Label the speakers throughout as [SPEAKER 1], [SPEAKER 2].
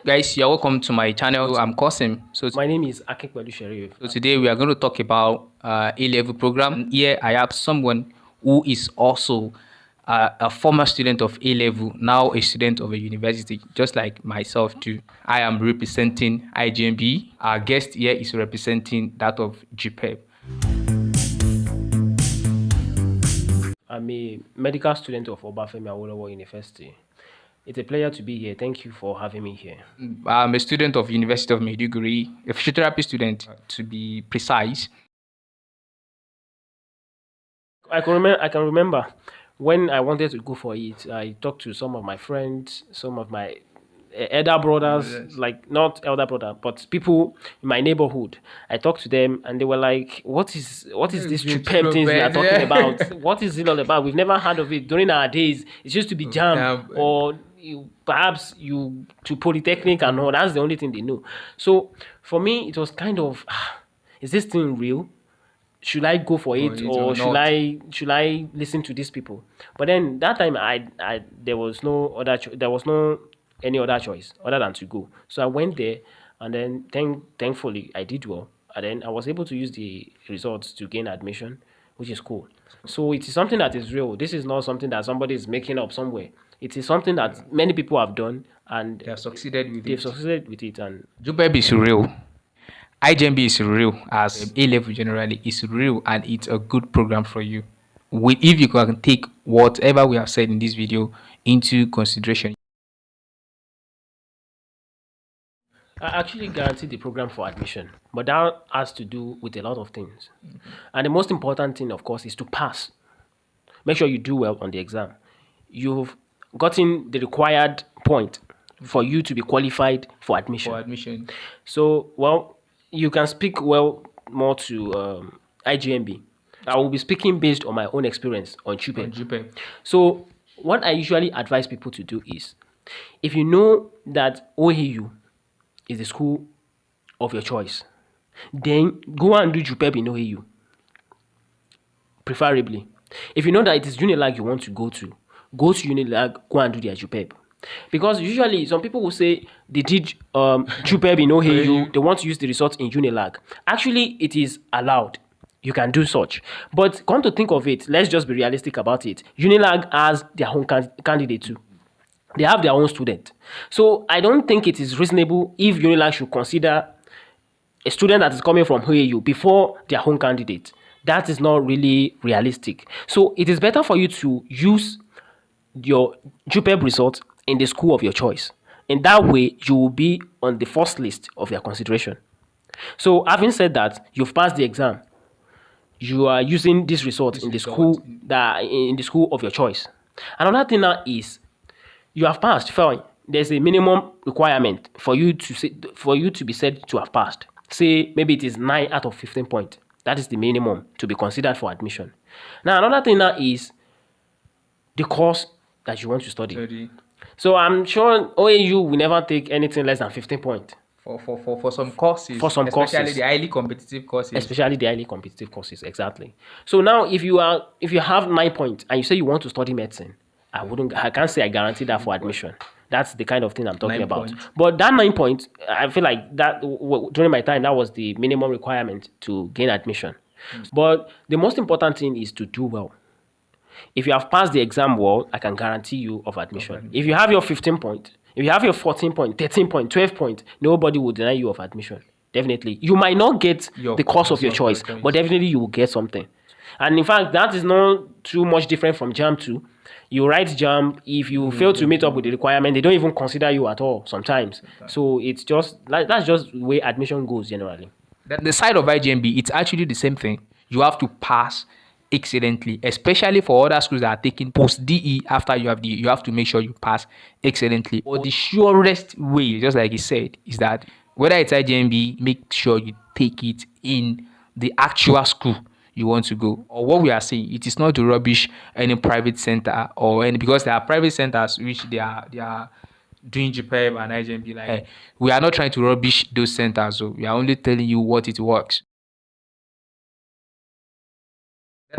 [SPEAKER 1] Guys, you're welcome to my channel. I'm Kosim.
[SPEAKER 2] My name is Akekwedu Sherif.
[SPEAKER 1] So today we are going to talk about A-level program. Here I have someone who is also a former student of A-level, now a student of a university, just like myself too. I am representing IJMBE. Our guest here is representing that of JUPEB.
[SPEAKER 2] I'm a medical student of Obafemi Awolowo University. It's a pleasure to be here. Thank you for having me here.
[SPEAKER 1] I'm a student of University of Maiduguri, a physiotherapy student to be precise.
[SPEAKER 2] I can remember when I wanted to go for it. I talked to some of my friends, some of my elder brothers,
[SPEAKER 1] Yes.
[SPEAKER 2] like not elder brother, but people in my neighborhood. I talked to them, and they were like, "What is this JUPEB things we are talking about? What is it all about? We've never heard of it. During our days, it used to be JAM or perhaps you to Polytechnic and all. That's the only thing they know." So for me, it was kind of, is this thing real? Should I go for it, or should I listen to these people? But then that time I there was no other there was no any other choice other than to go. So I went there, and then thankfully I did well, and then I was able to use the results to gain admission, which is cool. So it is something that is real. This is not something that somebody is making up somewhere. It is something that many people have done, and
[SPEAKER 1] They have succeeded with
[SPEAKER 2] they've
[SPEAKER 1] it.
[SPEAKER 2] succeeded with it. And
[SPEAKER 1] JUPEB is real. IJMBE is real, as A-level generally is real, and it's a good program for you. If you can take whatever we have said in this video into consideration.
[SPEAKER 2] I actually guaranteed the program for admission, but that has to do with a lot of things. And the most important thing, of course, is to pass. Make sure you do well on the exam. You've gotten the required point for you to be qualified for admission. So, well, you can speak well more to IJMB. I will be speaking based on my own experience on JUPEB. So, what I usually advise people to do is, if you know that OAU is the school of your choice, then go and do JUPEB in OAU, preferably. If you know that it is Unilag you want to go to Unilag, go and do their JUPEB. Because usually some people will say they did JUPEB in OAU, they want to use the results in Unilag. Actually, it is allowed. You can do such. But come to think of it, let's just be realistic about it. Unilag has their own candidate too. They have their own student. So I don't think it is reasonable if Unilag should consider a student that is coming from OAU before their own candidate. That is not really realistic. So it is better for you to use your JUPEB results in the school of your choice. In that way, you will be on the first list of their consideration. So having said that, you've passed the exam. You are using this result in the school of your choice. Another thing now is, you have passed, fine. There's a minimum requirement for you to be said to have passed. Say maybe it is 9 out of 15 points. That is the minimum to be considered for admission. Now another thing now is the course that you want to study. So I'm sure OAU will never take anything less than 15 points.
[SPEAKER 1] For some courses.
[SPEAKER 2] Especially
[SPEAKER 1] the highly competitive courses.
[SPEAKER 2] Exactly. So now if you have 9 points and you say you want to study medicine, I can't say I guarantee that for admission. That's the kind of thing I'm talking about. But that 9 points, I feel like that during my time, that was the minimum requirement to gain admission. But the most important thing is to do well. If you have passed the exam well, I can guarantee you of admission. If you have your 15 point, if you have your 14 point, 13 point, 12 point, nobody will deny you of admission. Definitely. You might not get the course of your choice, but definitely you will get something. And in fact, that is not too much different from JAM too. You write JAM, if you fail to meet up with the requirement, they don't even consider you at all sometimes. So it's just like, that's just the way admission goes generally.
[SPEAKER 1] The side of IJMB, it's actually the same thing. You have to pass excellently, especially for other schools that are taking post DE after you have DE. You have to make sure you pass excellently. Or the surest way, just like he said, is that whether it's IJMB, make sure you take it in the actual school you want to go. Or what we are saying, it is not to rubbish any private center or any, because there are private centers which they are doing JUPEB and IJMB. Like, we are not trying to rubbish those centers, so we are only telling you what it works.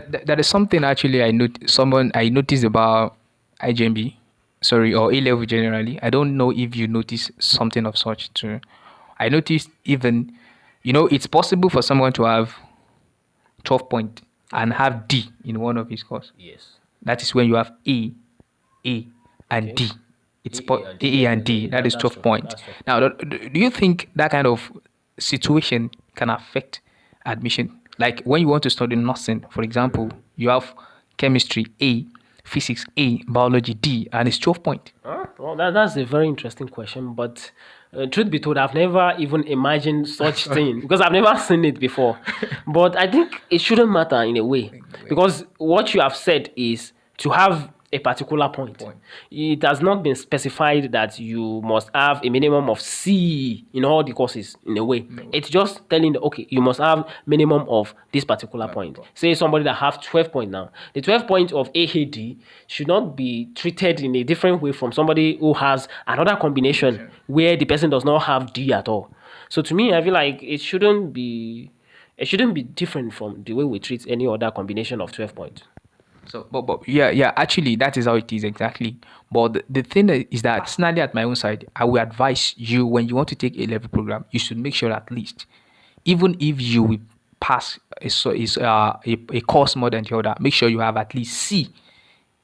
[SPEAKER 1] That is something actually I noticed about IJMB. sorry, or A level generally. I don't know if you notice something of such too. I noticed even, it's possible for someone to have 12 point and have D in one of his course.
[SPEAKER 2] Yes.
[SPEAKER 1] That is when you have A, and
[SPEAKER 2] Okay.
[SPEAKER 1] D. It's
[SPEAKER 2] AA
[SPEAKER 1] and D. That is
[SPEAKER 2] that's
[SPEAKER 1] 12
[SPEAKER 2] true.
[SPEAKER 1] point.
[SPEAKER 2] That's true.
[SPEAKER 1] Now, do you think that kind of situation can affect admission? Like when you want to study nursing, for example, you have chemistry A, physics A, biology D, and it's 12 point.
[SPEAKER 2] Well, that's a very interesting question, but truth be told, I've never even imagined such thing because I've never seen it before. But I think it shouldn't matter in a way because what you have said is to have a particular point. It has not been specified that you must have a minimum of C in all the courses in a way. It's just telling okay, you must have minimum of this particular point. Say somebody that have 12 point now. The 12 point of AAD should not be treated in a different way from somebody who has another combination where the person does not have D at all. So to me, I feel like it shouldn't be different from the way we treat any other combination of 12 points.
[SPEAKER 1] So, but yeah, actually, that is how it is exactly. But the thing is that personally, at my own side, I will advise you when you want to take a level program, you should make sure at least, even if you will pass a course more than the other, make sure you have at least C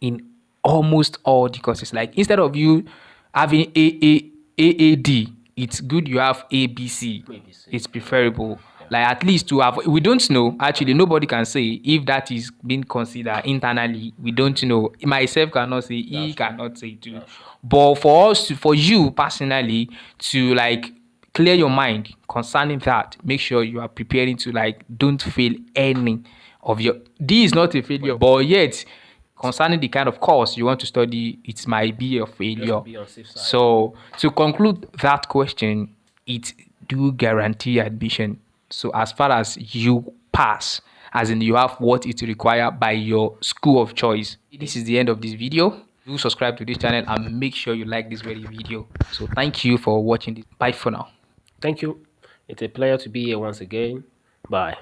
[SPEAKER 1] in almost all the courses. Like instead of you having AAD, it's good you have ABC. It's preferable. Like at least to have, we don't know. Actually, nobody can say if that is being considered internally. We don't know. Myself cannot say. He cannot say too. But for us, for you personally, to like clear your mind concerning that, make sure you are preparing to like don't fail any of your. D is not a failure, but yet concerning the kind of course you want to study, it might be a failure. So to conclude that question, it do guarantee admission. So as far as you pass, as in you have what it require by your school of choice. This is the end of this video. Do subscribe to this channel and make sure you like this very video. So thank you for watching this. Bye for now.
[SPEAKER 2] Thank you. It's a pleasure to be here once again. Bye.